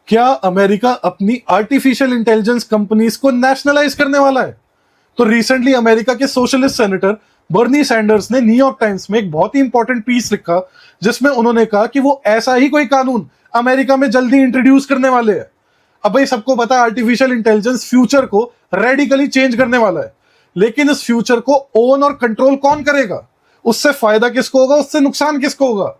क्या अमेरिका अपनी artificial intelligence companies को नेशनलाइज करने वाला है? तो रिसेंटली अमेरिका के सोशलिस्ट सेनेटर बर्नी सैंडर्स ने न्यूयॉर्क टाइम्स में एक बहुत ही इंपॉर्टेंट पीस लिखा, जिसमें उन्होंने कहा कि वो ऐसा ही कोई कानून अमेरिका में जल्दी इंट्रोड्यूस करने वाले हैं। अब भाई सबको पता है आर्टिफिशियल इंटेलिजेंस फ्यूचर को रेडिकली चेंज करने वाला है, लेकिन इस फ्यूचर को ओन और कंट्रोल कौन करेगा? उससे फायदा किसको होगा, उससे नुकसान किसको होगा?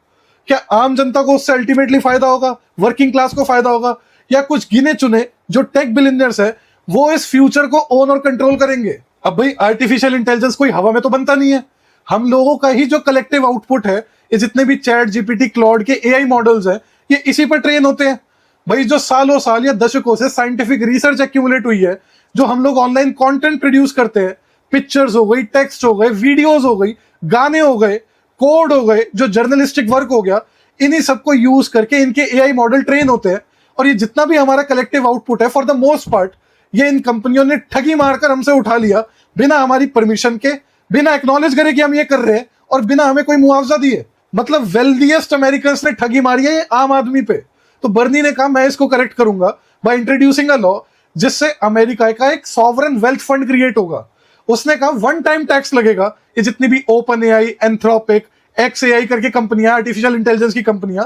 क्या आम जनता को उससे अल्टीमेटली फायदा होगा, वर्किंग क्लास को फायदा होगा, या कुछ गिने चुने जो टेक बिलियनियर्स है वो इस फ्यूचर को ओन और कंट्रोल करेंगे? अब भाई आर्टिफिशियल इंटेलिजेंस कोई हवा में तो बनता नहीं है, हम लोगों का ही जो कलेक्टिव आउटपुट है, ये जितने भी चैट जीपीटी क्लॉड के एआई मॉडल्स हैं, ये इसी पर ट्रेन होते हैं। भाई जो सालों साल या दशकों से साइंटिफिक रिसर्च एक्यूमुलेट हुई है, जो हम लोग ऑनलाइन कंटेंट प्रोड्यूस करते हैं, पिक्चर्स हो गई, टेक्स्ट हो गए, वीडियोस हो गई, गाने हो गए, कोड हो गए, जो जर्नलिस्टिक वर्क हो गया, इन्हीं सबको यूज करके इनके एआई मॉडल ट्रेन होते हैं। और ये जितना भी हमारा कलेक्टिव आउटपुट है, फॉर द मोस्ट पार्ट ये इन कंपनियों ने ठगी मारकर हमसे उठा लिया, बिना हमारी परमिशन के, बिना एक्नॉलेज करे कि हम ये कर रहे हैं, और बिना हमें कोई मुआवजा दिए। मतलब वेल्दीएस्ट अमेरिकन ने ठगी मारी है ये आम आदमी पे। तो बर्नी ने कहा मैं इसको करेक्ट करूंगा बाय इंट्रोड्यूसिंग अ लॉ, जिससे अमेरिका का एक सॉवरन वेल्थ फंड क्रिएट होगा। उसने कहा वन टाइम टैक्स लगेगा, ये जितनी भी open AI, Anthropic, x AI करके कंपनियां, आर्टिफिशियल इंटेलिजेंस की कंपनियां,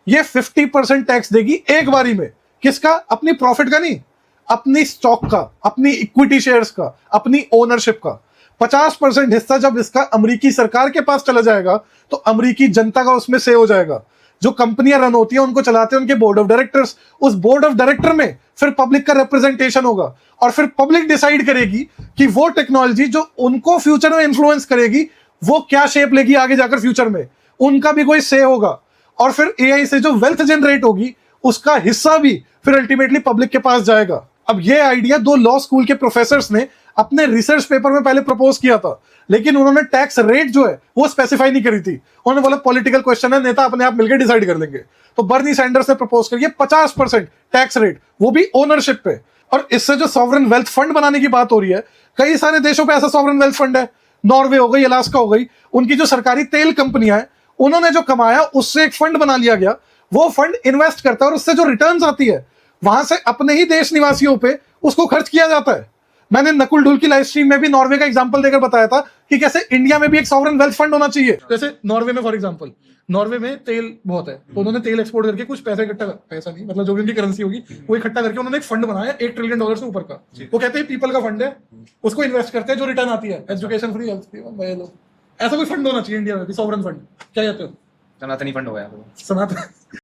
ये 50% टैक्स देगी एक बारी में। किसका? अपनी प्रॉफिट का नहीं, अपनी स्टॉक का, अपनी इक्विटी शेयर्स का, अपनी ओनरशिप का। 50% हिस्सा जब इसका अमेरिकी सरकार के पास चला जाएगा, तो अमेरिकी जनता का उसमें से हो जाएगा। जो कंपनियां रन होती है उनको चलाते हैं उनके बोर्ड ऑफ डायरेक्टर्स। उस बोर्ड ऑफ डायरेक्टर में फिर पब्लिक का रिप्रेजेंटेशन होगा, और फिर पब्लिक डिसाइड करेगी कि वो टेक्नोलॉजी जो उनको फ्यूचर में इन्फ्लुएंस करेगी, वो क्या शेप लेगी आगे जाकर फ्यूचर में। उनका भी कोई से होगा, और फिर एआई से जो वेल्थ जनरेट होगी उसका हिस्सा भी फिर अल्टीमेटली पब्लिक के पास जाएगा। अब ये आइडिया दो लॉ स्कूल के प्रोफेसर्स ने अपने रिसर्च पेपर में पहले प्रपोज किया था, लेकिन उन्होंने टैक्स रेट जो है वो स्पेसिफाई नहीं करी थी। उन्होंने बोला पॉलिटिकल क्वेश्चन है, नेता अपने आप मिलकर डिसाइड कर लेंगे। तो बर्नी सैंडर्स ने प्रपोज करी 50% टैक्स रेट, वो भी ओनरशिप पे। और इससे जो सॉवरन वेल्थ फंड बनाने की बात हो रही है, कई सारे देशों पे ऐसा सॉवरन वेल्थ फंड है। नॉर्वे हो गई, अलास्का हो गई, उनकी जो सरकारी तेल कंपनियां हैं, उन्होंने जो कमाया उससे एक फंड बना लिया गया। वो फंड इन्वेस्ट करता है और उससे जो रिटर्न्स आती है वहां से अपने ही देश निवासियों पे उसको खर्च किया जाता है। मैंने नकुल ढुल की लाइव स्ट्रीम में भी नॉर्वे का एग्जांपल देकर बताया था कि कैसे इंडिया में भी एक सॉवरन वेल्थ फंड होना चाहिए। जैसे नॉर्वे में फॉर एग्जांपल, नॉर्वे में तेल बहुत है, तो उन्होंने तेल एक्सपोर्ट करके कुछ पैसे इकट्ठा, पैसा नहीं मतलब जो भी उनकी करेंसी होगी वो इकट्ठा करके उन्होंने एक फंड बनाया $1 ट्रिलियन से ऊपर का। वो कहते हैं पीपल का फंड है, उसको इन्वेस्ट करते हैं, जो रिटर्न आती है एजुकेशन फ्री, हेल्थ फ्री। ऐसा कोई फंड होना चाहिए इंडिया में भी, सॉवरन फंड। क्या कहते हो? सनातनी फंड हो गया सनातन